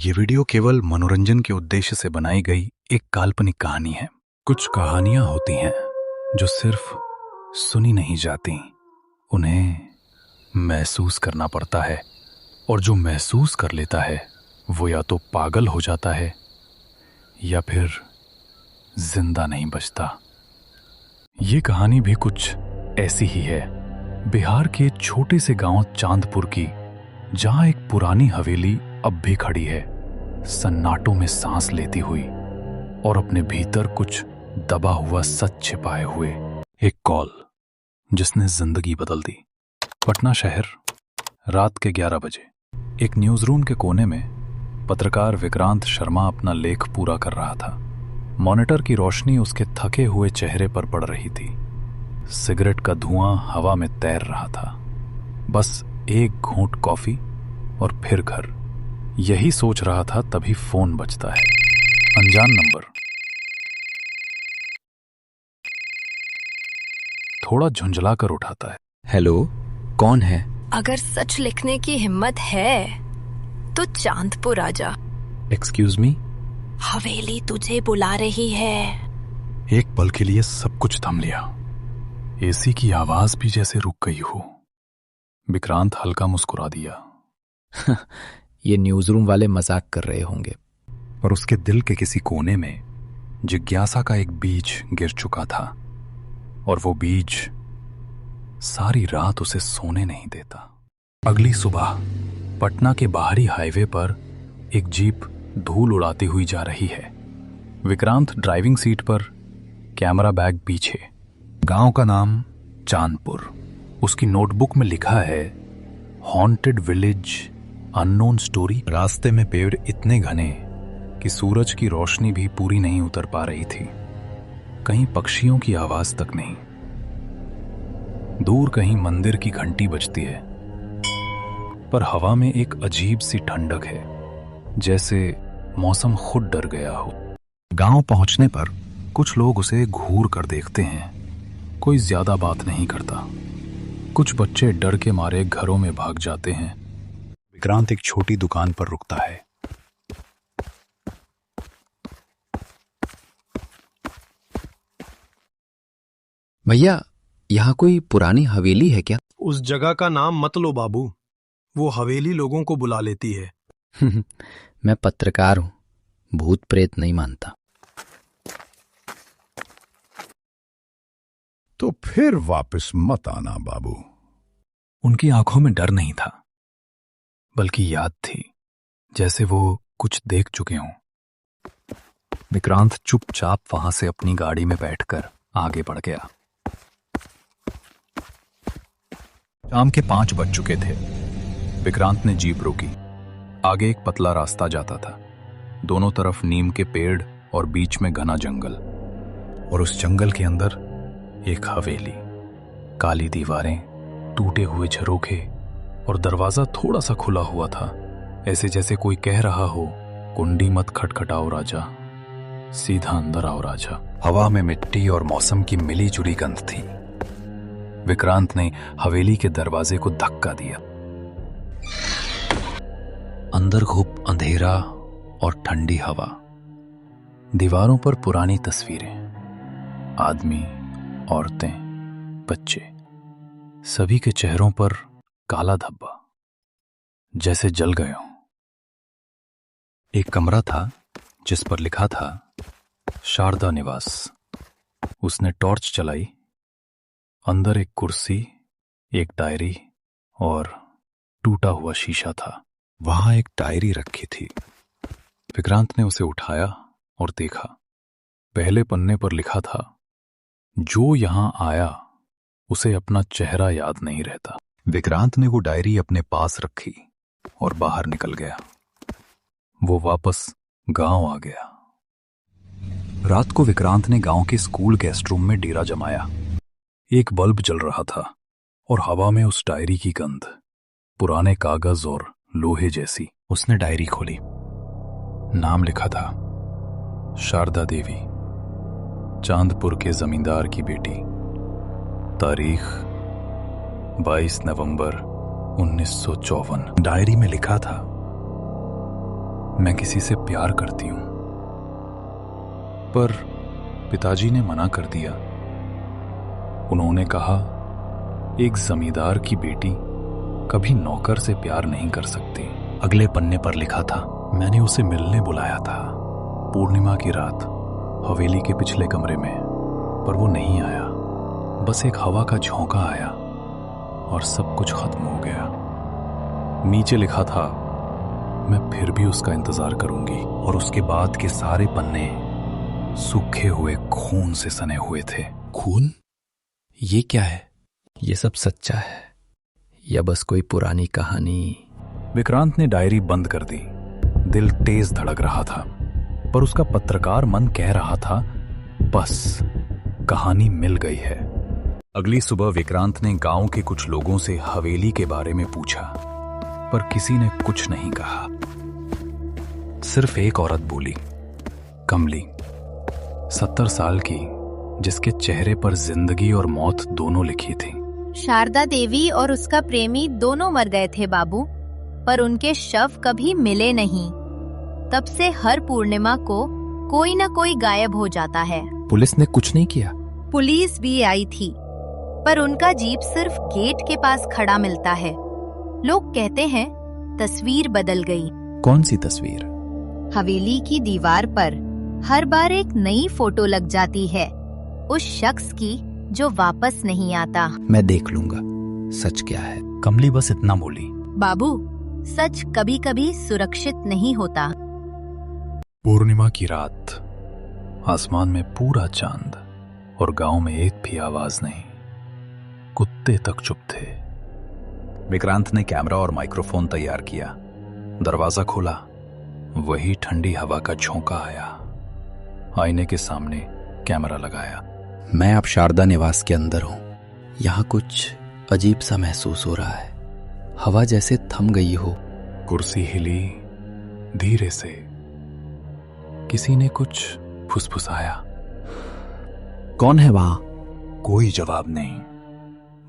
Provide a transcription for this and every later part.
ये वीडियो केवल मनोरंजन के उद्देश्य से बनाई गई एक काल्पनिक कहानी है। कुछ कहानियां होती हैं जो सिर्फ सुनी नहीं जाती, उन्हें महसूस करना पड़ता है, और जो महसूस कर लेता है वो या तो पागल हो जाता है या फिर जिंदा नहीं बचता। ये कहानी भी कुछ ऐसी ही है। बिहार के छोटे से गांव चांदपुर की, जहां एक पुरानी हवेली अब भी खड़ी है, सन्नाटों में सांस लेती हुई और अपने भीतर कुछ दबा हुआ सच छिपाए हुए। एक कॉल जिसने जिंदगी बदल दी। पटना शहर, रात के 11 बजे। एक न्यूज रूम के कोने में पत्रकार विक्रांत शर्मा अपना लेख पूरा कर रहा था। मॉनिटर की रोशनी उसके थके हुए चेहरे पर पड़ रही थी। सिगरेट का धुआं हवा में तैर रहा था। बस एक घूंट कॉफी और फिर घर, यही सोच रहा था तभी फोन बजता है। अनजान नंबर। थोड़ा झुंझला कर उठाता है। हेलो, कौन है? अगर सच लिखने की हिम्मत है तो चांदपुर आजा। Excuse me? हवेली तुझे बुला रही है। एक पल के लिए सब कुछ थम लिया। एसी की आवाज भी जैसे रुक गई हो। विक्रांत हल्का मुस्कुरा दिया। ये न्यूज रूम वाले मजाक कर रहे होंगे। और उसके दिल के किसी कोने में जिज्ञासा का एक बीज गिर चुका था, और वो बीज सारी रात उसे सोने नहीं देता। अगली सुबह पटना के बाहरी हाईवे पर एक जीप धूल उड़ाती हुई जा रही है। विक्रांत ड्राइविंग सीट पर, कैमरा बैग पीछे। गांव का नाम चांदपुर। उसकी नोटबुक में लिखा है, हॉन्टेड विलेज, अननोन स्टोरी। रास्ते में पेड़ इतने घने कि सूरज की रोशनी भी पूरी नहीं उतर पा रही थी। कहीं पक्षियों की आवाज तक नहीं। दूर कहीं मंदिर की घंटी बजती है, पर हवा में एक अजीब सी ठंडक है, जैसे मौसम खुद डर गया हो। गांव पहुंचने पर कुछ लोग उसे घूर कर देखते हैं। कोई ज्यादा बात नहीं करता। कुछ बच्चे डर के मारे घरों में भाग जाते हैं। विक्रांत एक छोटी दुकान पर रुकता है। भैया, यहाँ कोई पुरानी हवेली है क्या? उस जगह का नाम मत लो बाबू, वो हवेली लोगों को बुला लेती है। मैं पत्रकार हूँ, भूत प्रेत नहीं मानता। तो फिर वापस मत आना बाबू। उनकी आंखों में डर नहीं था, बल्कि याद थी, जैसे वो कुछ देख चुके हों। विक्रांत चुपचाप वहां से अपनी गाड़ी में बैठकर आगे बढ़ गया। शाम के 5 बज चुके थे। विक्रांत ने जीप रोकी। आगे एक पतला रास्ता जाता था। दोनों तरफ नीम के पेड़ और बीच में घना जंगल, और उस जंगल के अंदर एक हवेली। काली दीवारें, टूटे हुए झरोखे, और दरवाजा थोड़ा सा खुला हुआ था, ऐसे जैसे कोई कह रहा हो, कुंडी मत खटखटाओ राजा, सीधा अंदर आओ राजा। हवा में मिट्टी और मौसम की मिली जुली गंध थी। विक्रांत ने हवेली के दरवाजे को धक्का दिया। अंदर खूब अंधेरा और ठंडी हवा। दीवारों पर पुरानी तस्वीरें, आदमी, औरतें, बच्चे, सभी के चेहरों पर काला धब्बा, जैसे जल गए हों। एक कमरा था जिस पर लिखा था, शारदा निवास। उसने टॉर्च चलाई। अंदर एक कुर्सी, एक डायरी और टूटा हुआ शीशा था। वहां एक डायरी रखी थी। विक्रांत ने उसे उठाया और देखा। पहले पन्ने पर लिखा था, जो यहां आया उसे अपना चेहरा याद नहीं रहता। विक्रांत ने वो डायरी अपने पास रखी और बाहर निकल गया। वो वापस गांव आ गया। रात को विक्रांत ने गांव के स्कूल गेस्ट रूम में डेरा जमाया। एक बल्ब जल रहा था और हवा में उस डायरी की गंध, पुराने कागज और लोहे जैसी। उसने डायरी खोली। नाम लिखा था, शारदा देवी, चांदपुर के जमींदार की बेटी। तारीख 22 नवंबर 1954। डायरी में लिखा था, मैं किसी से प्यार करती हूं, पर पिताजी ने मना कर दिया। उन्होंने कहा, एक जमींदार की बेटी कभी नौकर से प्यार नहीं कर सकती। अगले पन्ने पर लिखा था, मैंने उसे मिलने बुलाया था पूर्णिमा की रात, हवेली के पिछले कमरे में, पर वो नहीं आया। बस एक हवा का झोंका आया और सब कुछ खत्म हो गया। नीचे लिखा था, मैं फिर भी उसका इंतजार करूंगी। और उसके बाद के सारे पन्ने सूखे हुए खून से सने हुए थे। खून? ये क्या है? ये सब सच्चा है या बस कोई पुरानी कहानी? विक्रांत ने डायरी बंद कर दी। दिल तेज धड़क रहा था, पर उसका पत्रकार मन कह रहा था, बस कहानी मिल गई है। अगली सुबह विक्रांत ने गांव के कुछ लोगों से हवेली के बारे में पूछा, पर किसी ने कुछ नहीं कहा। सिर्फ एक औरत बोली, कमली, 70 साल की, जिसके चेहरे पर जिंदगी और मौत दोनों लिखी थी। शारदा देवी और उसका प्रेमी दोनों मर गए थे बाबू, पर उनके शव कभी मिले नहीं। तब से हर पूर्णिमा को कोई न कोई गायब हो जाता है। पुलिस ने कुछ नहीं किया? पुलिस भी आई थी, पर उनका जीप सिर्फ गेट के पास खड़ा मिलता है। लोग कहते हैं तस्वीर बदल गई। कौन सी तस्वीर? हवेली की दीवार पर हर बार एक नई फोटो लग जाती है, उस शख्स की जो वापस नहीं आता। मैं देख लूंगा सच क्या है। कमली बस इतना बोली। बाबू, सच कभी कभी सुरक्षित नहीं होता। पूर्णिमा की रात, आसमान में पूरा चांद और गांव में एक भी आवाज नहीं। कुत्ते तक चुप थे। विक्रांत ने कैमरा और माइक्रोफोन तैयार किया। दरवाजा खोला, वही ठंडी हवा का झोंका आया। आईने के सामने कैमरा लगाया। मैं अब शारदा निवास के अंदर हूं। यहाँ कुछ अजीब सा महसूस हो रहा है, हवा जैसे थम गई हो। कुर्सी हिली धीरे से। किसी ने कुछ फुसफुसाया। कौन है वहां? कोई जवाब नहीं,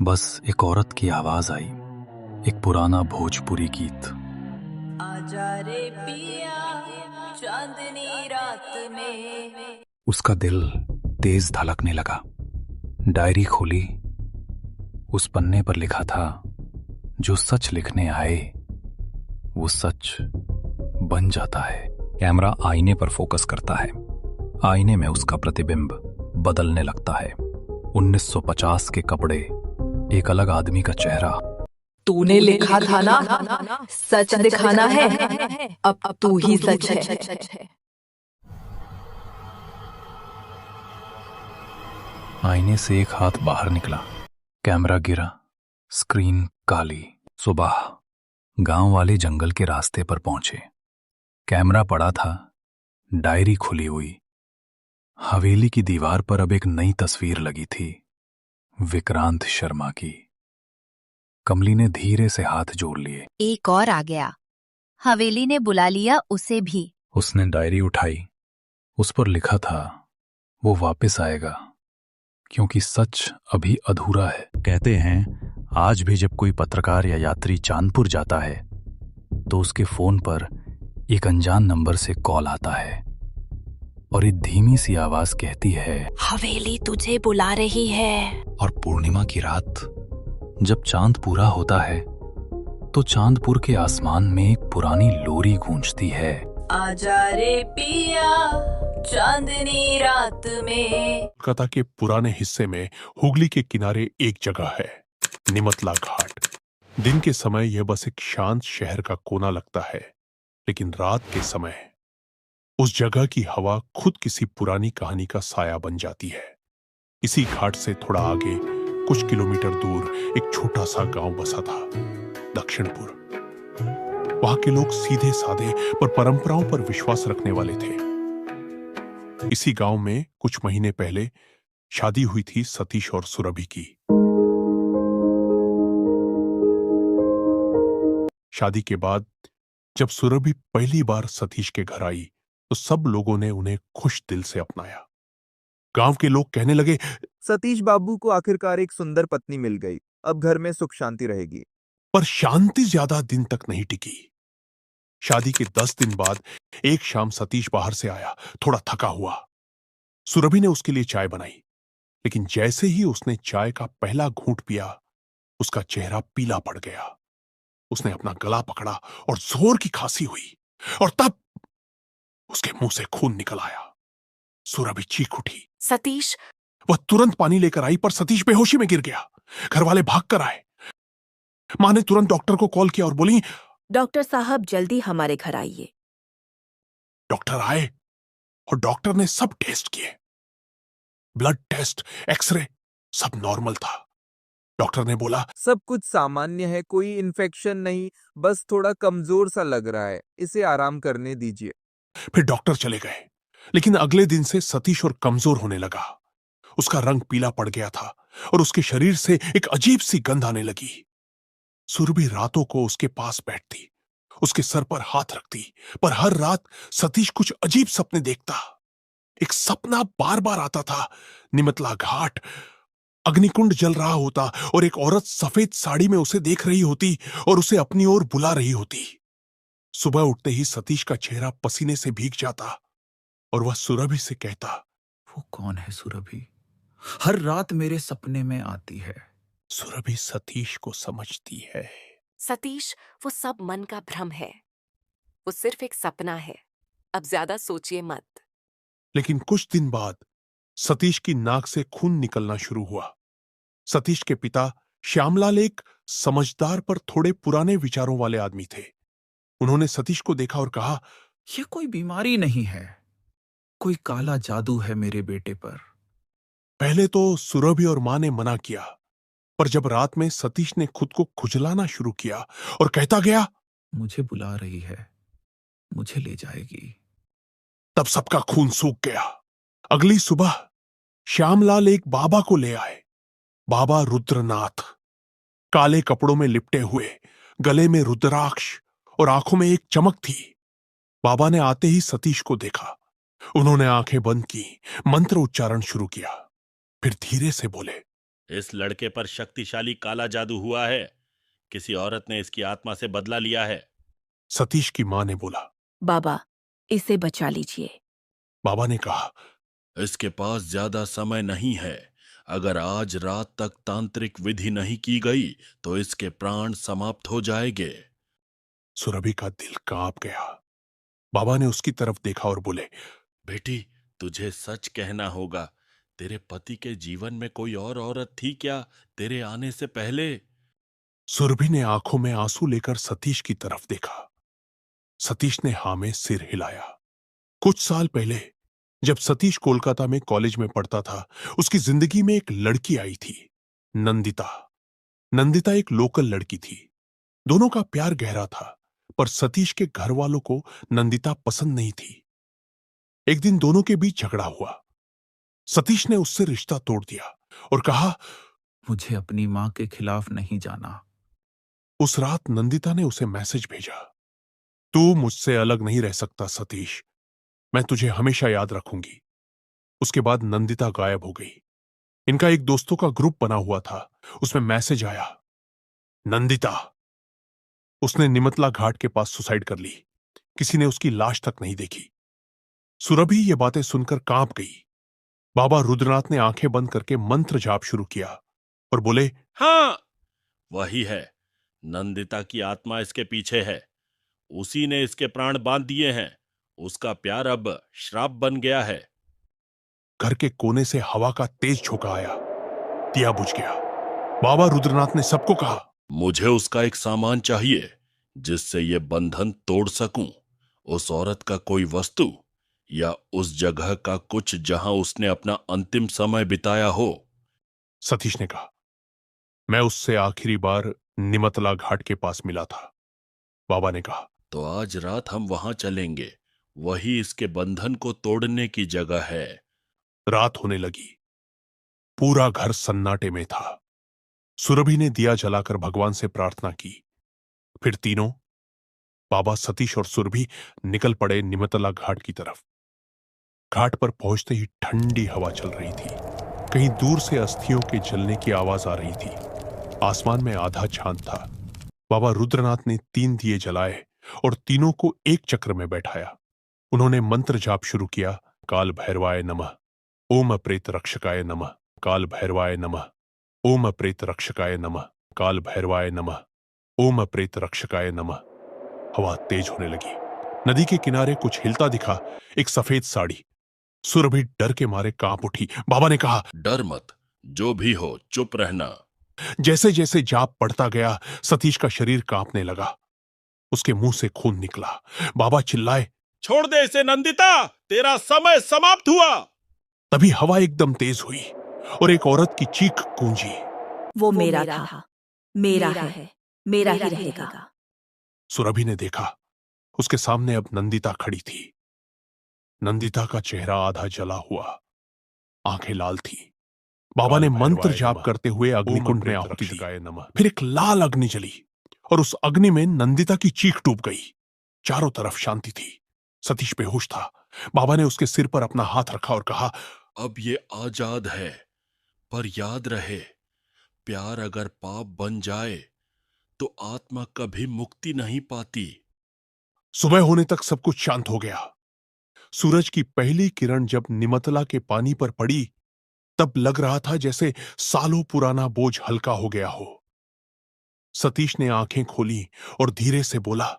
बस एक औरत की आवाज आई, एक पुराना भोजपुरी गीत। आजा रे पिया चांदनी रात में। उसका दिल तेज धड़कने लगा। डायरी खोली। उस पन्ने पर लिखा था, जो सच लिखने आए वो सच बन जाता है। कैमरा आईने पर फोकस करता है। आईने में उसका प्रतिबिंब बदलने लगता है। 1950 के कपड़े, एक अलग आदमी का चेहरा। तूने लिखा था ना, सच दिखाना है, अब तू ही सच है। आईने से एक हाथ बाहर निकला। कैमरा गिरा, स्क्रीन काली। सुबह गांव वाले जंगल के रास्ते पर पहुंचे। कैमरा पड़ा था, डायरी खुली हुई। हवेली की दीवार पर अब एक नई तस्वीर लगी थी, विक्रांत शर्मा की। कमली ने धीरे से हाथ जोड़ लिए। एक और आ गया। हवेली ने बुला लिया उसे भी। उसने डायरी उठाई। उस पर लिखा था, वो वापस आएगा, क्योंकि सच अभी अधूरा है। कहते हैं आज भी जब कोई पत्रकार या यात्री चांदपुर जाता है तो उसके फोन पर एक अनजान नंबर से कॉल आता है और एक धीमी सी आवाज कहती है, हवेली तुझे बुला रही है। और पूर्णिमा की रात जब चांद पूरा होता है तो चांदपुर के आसमान में एक पुरानी लोरी गूंजती है। आजा रे पिया चांदनी रात में। कोलकाता के पुराने हिस्से में हुगली के किनारे एक जगह है, निमतला घाट। दिन के समय यह बस एक शांत शहर का कोना लगता है, लेकिन रात के समय उस जगह की हवा खुद किसी पुरानी कहानी का साया बन जाती है। इसी घाट से थोड़ा आगे कुछ किलोमीटर दूर एक छोटा सा गांव बसा था, दक्षिणपुर। वहां के लोग सीधे साधे पर परंपराओं पर विश्वास रखने वाले थे। इसी गांव में कुछ महीने पहले शादी हुई थी सतीश और सुरभि की। शादी के बाद जब सुरभि पहली बार सतीश के घर आई तो सब लोगों ने उन्हें खुश दिल से अपनाया। गांव के लोग कहने लगे, सतीश बाबू को आखिरकार एक सुंदर पत्नी मिल गई, अब घर में सुख शांति रहेगी। पर शांति ज्यादा दिन तक नहीं टिकी। शादी के 10 दिन बाद एक शाम सतीश बाहर से आया, थोड़ा थका हुआ। सुरभि ने उसके लिए चाय बनाई, लेकिन जैसे ही उसने चाय का पहला घूंट पिया, उसका चेहरा पीला पड़ गया। उसने अपना गला पकड़ा और जोर की खांसी हुई, और तब उसके मुंह से खून निकल आया। सुरभि चीख उठी। सतीश! वह तुरंत पानी लेकर आई, पर सतीश बेहोशी में गिर गया। घर वाले भाग कर आए। मां ने तुरंत डॉक्टर को कॉल किया और बोली, डॉक्टर साहब जल्दी हमारे घर आइए। डॉक्टर आए और डॉक्टर ने सब टेस्ट किए। ब्लड टेस्ट, एक्सरे, सब नॉर्मल था। डॉक्टर ने बोला, सब कुछ सामान्य है, कोई इन्फेक्शन नहीं, बस थोड़ा कमजोर सा लग रहा है, इसे आराम करने दीजिए। फिर डॉक्टर चले गए। लेकिन अगले दिन से सतीश और कमजोर होने लगा। उसका रंग पीला पड़ गया था और उसके शरीर से एक अजीब सी गंध आने लगी। सुरभि रातों को उसके पास बैठती, उसके सर पर हाथ रखती, पर हर रात सतीश कुछ अजीब सपने देखता। एक सपना बार बार आता था। निमतला घाट, अग्निकुंड जल रहा होता और एक औरत सफेद साड़ी में उसे देख रही होती और उसे अपनी ओर बुला रही होती। सुबह उठते ही सतीश का चेहरा पसीने से भीग जाता और वह सुरभि से कहता, वो कौन है सुरभि? हर रात मेरे सपने में आती है। सुरभि सतीश को समझती है। सतीश, वो सब मन का भ्रम है। वो सिर्फ एक सपना है। अब ज्यादा सोचिए मत। लेकिन कुछ दिन बाद सतीश की नाक से खून निकलना शुरू हुआ। सतीश के पिता श्यामलाल एक समझदार पर थोड़े पुराने विचारों वाले आदमी थे। उन्होंने सतीश को देखा और कहा, ये कोई बीमारी नहीं है, कोई काला जादू है मेरे बेटे पर। पहले तो सुरभि और मां ने मना किया, पर जब रात में सतीश ने खुद को खुजलाना शुरू किया और कहता गया, मुझे बुला रही है, मुझे ले जाएगी, तब सबका खून सूख गया। अगली सुबह श्यामलाल एक बाबा को ले आए। बाबा रुद्रनाथ, काले कपड़ों में लिपटे हुए, गले में रुद्राक्ष और आंखों में एक चमक थी। बाबा ने आते ही सतीश को देखा। उन्होंने आंखें बंद की, मंत्र उच्चारण शुरू किया, फिर धीरे से बोले, इस लड़के पर शक्तिशाली काला जादू हुआ है। किसी औरत ने इसकी आत्मा से बदला लिया है। सतीश की मां ने बोला, बाबा, इसे बचा लीजिए। बाबा ने कहा, इसके पास ज्यादा समय नहीं है। अगर आज रात तक तांत्रिक विधि नहीं की गई तो इसके प्राण समाप्त हो जाएंगे। सुरभि का दिल कांप गया। बाबा ने उसकी तरफ देखा और बोले, बेटी, तुझे सच कहना होगा। तेरे पति के जीवन में कोई और औरत थी क्या तेरे आने से पहले? सुरभि ने आंखों में आंसू लेकर सतीश की तरफ देखा। सतीश ने हां में सिर हिलाया। कुछ साल पहले जब सतीश कोलकाता में कॉलेज में पढ़ता था, उसकी जिंदगी में एक लड़की आई थी, नंदिता। नंदिता एक लोकल लड़की थी। दोनों का प्यार गहरा था, पर सतीश के घर वालों को नंदिता पसंद नहीं थी। एक दिन दोनों के बीच झगड़ा हुआ। सतीश ने उससे रिश्ता तोड़ दिया और कहा, मुझे अपनी मां के खिलाफ नहीं जाना। उस रात नंदिता ने उसे मैसेज भेजा, तू मुझसे अलग नहीं रह सकता सतीश, मैं तुझे हमेशा याद रखूंगी। उसके बाद नंदिता गायब हो गई। इनका एक दोस्तों का ग्रुप बना हुआ था, उसमें मैसेज आया, नंदिता। उसने निमतला घाट के पास सुसाइड कर ली। किसी ने उसकी लाश तक नहीं देखी। सुरभि ये बातें सुनकर कांप गई। बाबा रुद्रनाथ ने आंखें बंद करके मंत्र जाप शुरू किया और बोले, हाँ, वही है। नंदिता की आत्मा इसके पीछे है। उसी ने इसके प्राण बांध दिए हैं। उसका प्यार अब श्राप बन गया है। घर के कोने से हवा का तेज झोंका आया। दिया बुझ गया। बाबा रुद्रनाथ ने सबको कहा, मुझे उसका एक सामान चाहिए जिससे ये बंधन तोड़ सकूं। उस औरत का कोई वस्तु या उस जगह का कुछ जहां उसने अपना अंतिम समय बिताया हो। सतीश ने कहा, मैं उससे आखिरी बार निमतला घाट के पास मिला था। बाबा ने कहा, तो आज रात हम वहां चलेंगे। वही इसके बंधन को तोड़ने की जगह है। रात होने लगी। पूरा घर सन्नाटे में था। सुरभि ने दिया जलाकर भगवान से प्रार्थना की। फिर तीनों, बाबा, सतीश और सुरभि, निकल पड़े निमतला घाट की तरफ। घाट पर पहुंचते ही ठंडी हवा चल रही थी। कहीं दूर से अस्थियों के जलने की आवाज आ रही थी। आसमान में आधा चांद था। बाबा रुद्रनाथ ने 3 दिए जलाए और तीनों को एक चक्र में बैठाया। उन्होंने मंत्र जाप शुरू किया। काल भैरवाय नमः, ओम प्रेत रक्षकाय नमः, काल भैरवाय नमः, ओम प्रेत रक्षकाय नमः, काल भैरवाय नमः, ओम प्रेत रक्षकाय नमः। हवा तेज होने लगी। नदी के किनारे कुछ हिलता दिखा, एक सफेद साड़ी। सुरभि डर के मारे कांप उठी। बाबा ने कहा, डर मत, जो भी हो चुप रहना। जैसे जैसे जाप पढ़ता गया, सतीश का शरीर कांपने लगा। उसके मुंह से खून निकला। बाबा चिल्लाए, छोड़ दे इसे नंदिता, तेरा समय समाप्त हुआ। तभी हवा एकदम तेज हुई और एक औरत की चीख गूंजी, वो मेरा था, मेरा है, मेरा ही रहेगा। सुरभि ने देखा, उसके सामने अब नंदिता खड़ी थी। नंदिता का चेहरा आधा जला हुआ, आंखें लाल थी। बाबा ने मंत्र जाप करते हुए अग्निकुंड में आहुति दी। फिर एक लाल अग्नि जली और उस अग्नि में नंदिता की चीख डूब गई। चारों तरफ शांति थी। सतीश बेहोश था। बाबा ने उसके सिर पर अपना हाथ रखा और कहा, अब ये आजाद है, पर याद रहे, प्यार अगर पाप बन जाए तो आत्मा कभी मुक्ति नहीं पाती। सुबह होने तक सब कुछ शांत हो गया। सूरज की पहली किरण जब निमतला के पानी पर पड़ी, तब लग रहा था जैसे सालों पुराना बोझ हल्का हो गया हो। सतीश ने आंखें खोली और धीरे से बोला,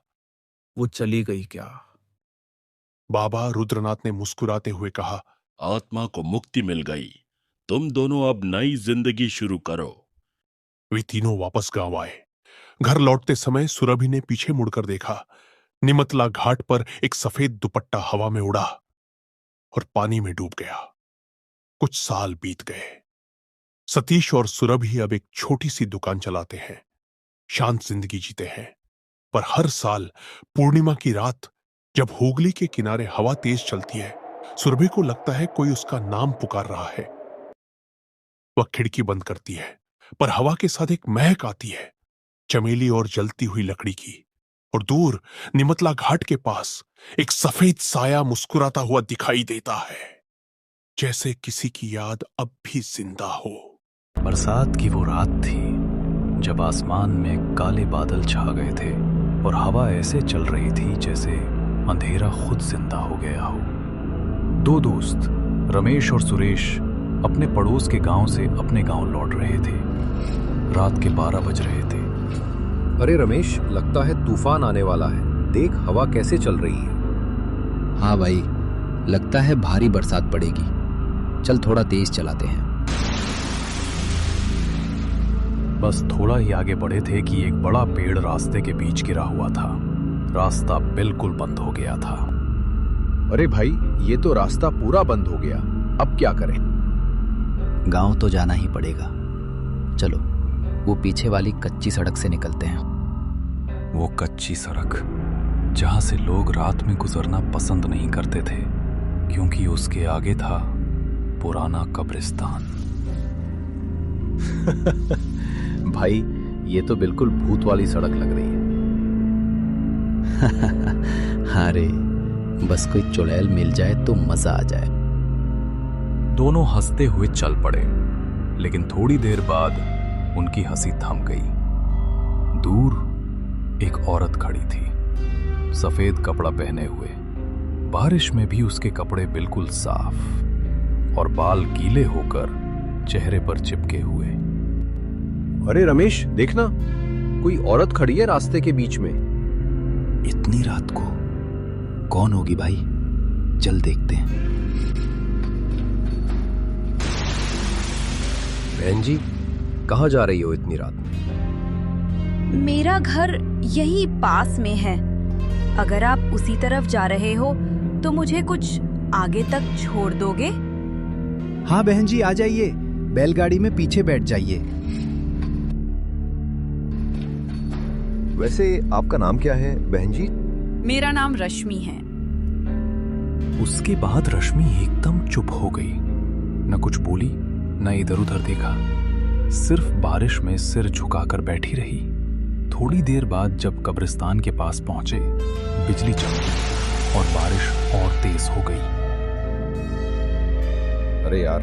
वो चली गई क्या? बाबा रुद्रनाथ ने मुस्कुराते हुए कहा, आत्मा को मुक्ति मिल गई, तुम दोनों अब नई जिंदगी शुरू करो। वे तीनों वापस गांव आए। घर लौटते समय सुरभि ने पीछे मुड़कर देखा। निमतला घाट पर एक सफेद दुपट्टा हवा में उड़ा और पानी में डूब गया। कुछ साल बीत गए। सतीश और सुरभि अब एक छोटी सी दुकान चलाते हैं, शांत जिंदगी जीते हैं। पर हर साल पूर्णिमा की रात जब हुगली के किनारे हवा तेज चलती है, सुरभि को लगता है कोई उसका नाम पुकार रहा है। वह खिड़की बंद करती है, पर हवा के साथ एक महक आती है, चमेली और जलती हुई लकड़ी की। और दूर निमतला घाट के पास एक सफेद साया मुस्कुराता हुआ दिखाई देता है, जैसे किसी की याद अब भी जिंदा हो। बरसात की वो रात थी जब आसमान में काले बादल छा गए थे और हवा ऐसे चल रही थी जैसे अंधेरा खुद जिंदा हो गया हो। दो दोस्त रमेश और सुरेश अपने पड़ोस के गांव से अपने गांव लौट रहे थे। रात के 12 बज रहे थे। अरे रमेश, लगता है तूफान आने वाला है। देख हवा कैसे चल रही है। हाँ भाई, लगता है भारी बरसात पड़ेगी। चल थोड़ा तेज चलाते हैं। बस थोड़ा ही आगे बढ़े थे कि एक बड़ा पेड़ रास्ते के बीच गिरा हुआ था। रास्ता बिल्कुल बंद हो गया था। अरे भाई, ये तो रास्ता पूरा बंद हो गया। अब क्या करें? गांव तो जाना ही पड़ेगा। चलो वो पीछे वाली कच्ची सड़क से निकलते हैं। वो कच्ची सड़क जहां से लोग रात में गुजरना पसंद नहीं करते थे, क्योंकि उसके आगे था पुराना कब्रिस्तान। भाई, ये तो बिल्कुल भूत वाली सड़क लग रही है। हाँ रे, बस कोई चुड़ैल मिल जाए तो मजा आ जाए। दोनों हंसते हुए चल पड़े, लेकिन थोड़ी देर बाद उनकी हंसी थम गई। दूर एक औरत खड़ी थी, सफेद कपड़ा पहने हुए। बारिश में भी उसके कपड़े बिल्कुल साफ और बाल गीले होकर चेहरे पर चिपके हुए। अरे रमेश, देखना, कोई औरत खड़ी है रास्ते के बीच में। इतनी रात को कौन होगी भाई? चल देखते हैं। बहन जी, कहाँ जा रही हो इतनी रात में? मेरा घर यही पास में है। अगर आप उसी तरफ जा रहे हो तो मुझे कुछ आगे तक छोड़ दोगे? हाँ बहन जी, आ जाइए। बैलगाड़ी में पीछे बैठ जाइए। वैसे आपका नाम क्या है बहन जी? मेरा नाम रश्मि है। उसके बाद रश्मि एकदम चुप हो गई। न कुछ बोली, न इधर उधर देखा, सिर्फ बारिश में सिर झुकाकर बैठी रही। थोड़ी देर बाद जब कब्रिस्तान के पास पहुंचे, बिजली चमकी और बारिश और तेज हो गई। अरे यार,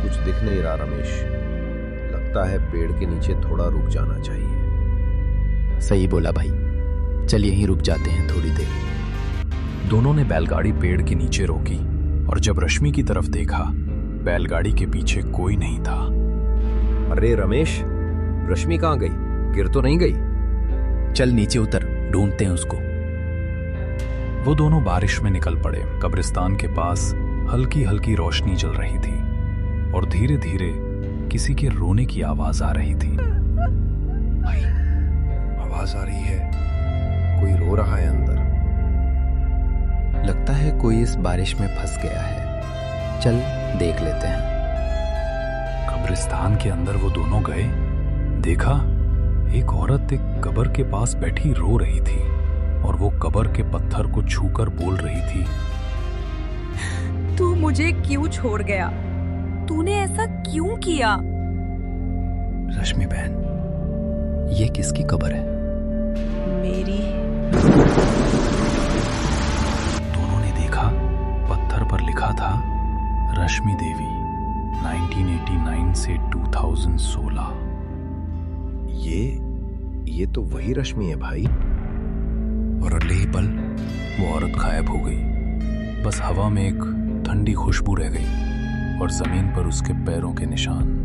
कुछ दिख नहीं रहा रमेश। लगता है पेड़ के नीचे थोड़ा रुक जाना चाहिए। सही बोला भाई, चल यहीं रुक जाते हैं थोड़ी देर। दोनों ने बैलगाड़ी पेड़ के नीचे रोकी और जब रश्मि की तरफ देखा, बैलगाड़ी के पीछे कोई नहीं था। अरे रमेश, रश्मि कहाँ गई? गिर तो नहीं गई? चल नीचे उतर, ढूंढते हैं उसको। वो दोनों बारिश में निकल पड़े। कब्रिस्तान के पास हल्की हल्की रोशनी जल रही थी और धीरे धीरे किसी के रोने की आवाज आ रही थी। भाई, आवाज आ रही है, कोई रो रहा है अंदर। लगता है कोई इस बारिश में फंस गया है, चल देख लेते हैं। कब्रिस्तान के अंदर वो दोनों गए। देखा, एक औरत एक कब्र के पास बैठी रो रही थी और वो कब्र के पत्थर को छूकर बोल रही थी, तू मुझे क्यों छोड़ गया? तूने ऐसा क्यों किया? रश्मि बहन, ये किसकी कब्र है? मेरी। दोनों ने देखा, पत्थर पर लिखा था रश्मि देवी, 1989 से 2016। ये तो वही रश्मि है भाई। और अगले ही पल वो औरत गायब हो गई। बस हवा में एक ठंडी खुशबू रह गई और जमीन पर उसके पैरों के निशान।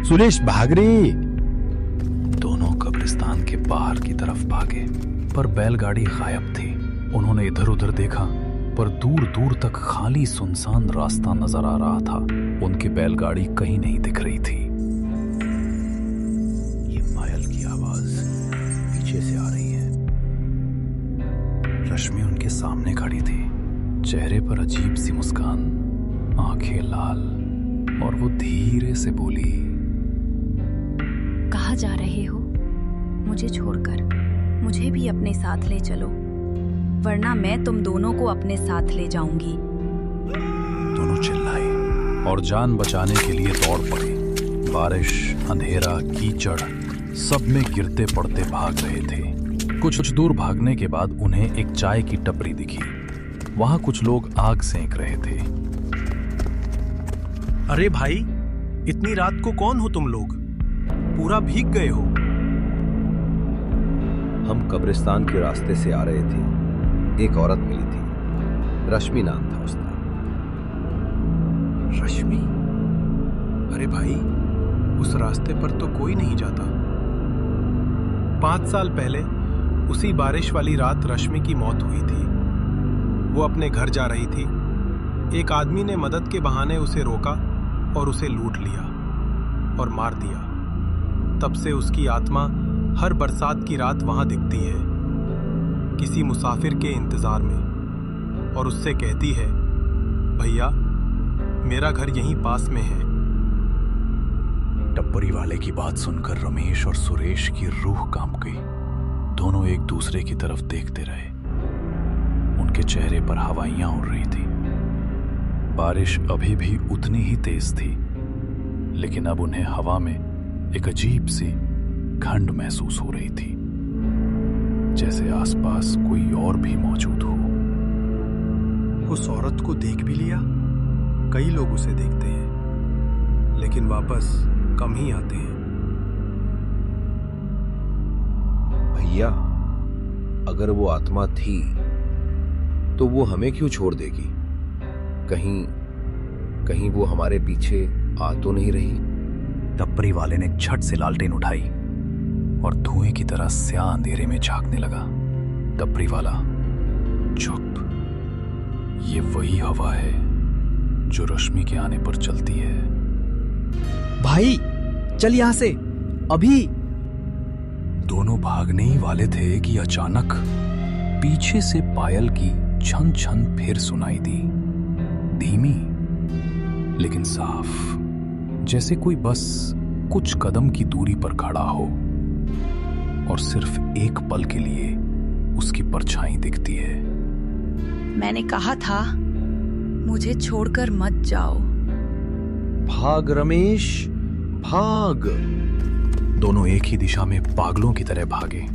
सुरेश भाग रही। दोनों कब्रिस्तान के बाहर की तरफ भागे, पर बैलगाड़ी गायब थी। उन्होंने इधर उधर देखा, पर दूर दूर तक खाली सुनसान रास्ता नजर आ रहा था। उनकी बैलगाड़ी कहीं नहीं दिख रही थी। ये पायल की आवाज पीछे से आ रही है। रश्मि उनके सामने खड़ी थी, चेहरे पर अजीब सी मुस्कान, आंखें लाल, और वो धीरे से बोली, कहाँ जा रहे हो? मुझे छोड़कर मुझे भी अपने साथ ले चलो, वरना मैं तुम दोनों को अपने साथ ले जाऊंगी। दोनों चिल्लाए और जान बचाने के लिए दौड़ पड़े। बारिश, अंधेरा, कीचड़, सब में गिरते पड़ते भाग रहे थे। कुछ दूर भागने के बाद उन्हें एक चाय की टपरी दिखी। वहां कुछ लोग आग सेंक रहे थे। अरे भाई, इतनी रात को कौन हो तुम लोग? पूरा भीग गए हो। हम कब्रिस्तान के रास्ते से आ रहे थे। एक औरत मिली थी, रश्मि नाम था उसका। रश्मि? अरे भाई, उस रास्ते पर तो कोई नहीं जाता। 5 साल पहले उसी बारिश वाली रात रश्मि की मौत हुई थी। वो अपने घर जा रही थी। एक आदमी ने मदद के बहाने उसे रोका और उसे लूट लिया और मार दिया। तब से उसकी आत्मा हर बरसात की रात वहां दिखती है, किसी मुसाफिर के इंतजार में, और उससे कहती है, भैया मेरा घर यहीं पास में है। टप्परी वाले की बात सुनकर रमेश और सुरेश की रूह कांप गई। दोनों एक दूसरे की तरफ देखते रहे। उनके चेहरे पर हवाइयां उड़ रही थी। बारिश अभी भी उतनी ही तेज थी, लेकिन अब उन्हें हवा में एक अजीब सी ठंड महसूस हो रही थी, जैसे आसपास कोई और भी मौजूद हो। उस औरत को देख भी लिया। कई लोग उसे देखते हैं, लेकिन वापस कम ही आते हैं। भैया, अगर वो आत्मा थी तो वो हमें क्यों छोड़ देगी? कहीं वो हमारे पीछे आ तो नहीं रही? टप्परी वाले ने झट से लालटेन उठाई और धुएं की तरह स्याह अंधेरे में झांकने लगा। टप्परी वाला, चुप। ये वही हवा है जो रश्मि के आने पर चलती है। भाई चल यहां से अभी। दोनों भागने ही वाले थे कि अचानक पीछे से पायल की छन छन फिर सुनाई दी। धीमी लेकिन साफ, जैसे कोई बस कुछ कदम की दूरी पर खड़ा हो और सिर्फ एक पल के लिए उसकी परछाई दिखती है। मैंने कहा था मुझे छोड़कर मत जाओ। भाग रमेश, भाग। दोनों एक ही दिशा में पागलों की तरह भागे।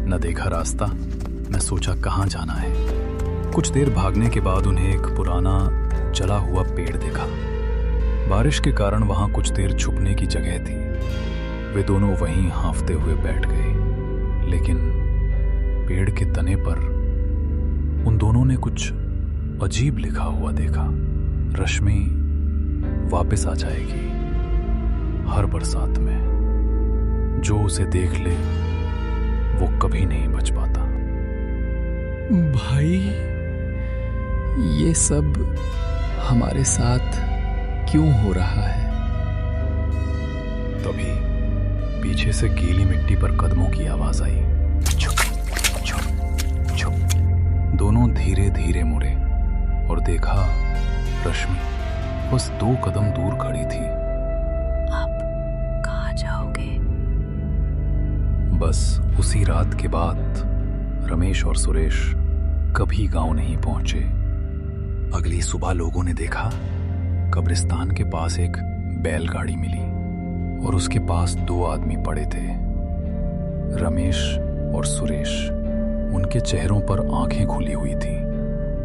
न देखा रास्ता, न सोचा कहां जाना है। कुछ देर भागने के बाद उन्हें एक पुराना जला हुआ पेड़ दिखा। बारिश के कारण वहां कुछ देर छुपने की जगह थी। वे दोनों वहीं हांफते हुए बैठ गए, लेकिन पेड़ के तने पर उन दोनों ने कुछ अजीब लिखा हुआ देखा। रश्मि वापस आ जाएगी हर बरसात में। जो उसे देख ले वो कभी नहीं बच पाता। भाई, ये सब हमारे साथ क्यों हो रहा है? तभी पीछे से गीली मिट्टी पर कदमों की आवाज आई। छुप छुप छुप। दोनों धीरे धीरे मुड़े और देखा रश्मि बस 2 कदम दूर खड़ी थी। आप कहाँ जाओगे? बस उसी रात के बाद रमेश और सुरेश कभी गांव नहीं पहुंचे। अगली सुबह लोगों ने देखा कब्रिस्तान के पास एक बैलगाड़ी मिली और उसके पास 2 आदमी पड़े थे, रमेश और सुरेश। उनके चेहरों पर आंखें खुली हुई थी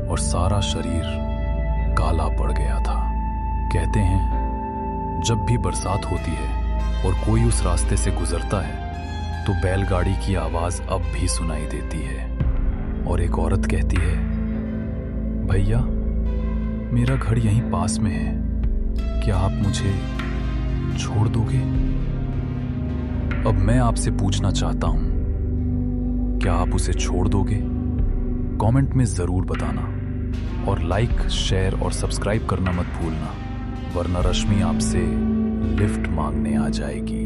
और सारा शरीर काला पड़ गया था। कहते हैं जब भी बरसात होती है और कोई उस रास्ते से गुजरता है तो बैलगाड़ी की आवाज अब भी सुनाई देती है। और एक औरत कहती है, भैया मेरा घर यहीं पास में है, क्या आप मुझे छोड़ दोगे? अब मैं आपसे पूछना चाहता हूं, क्या आप उसे छोड़ दोगे? कमेंट में जरूर बताना और लाइक, शेयर और सब्सक्राइब करना मत भूलना, वरना रश्मि आपसे लिफ्ट मांगने आ जाएगी।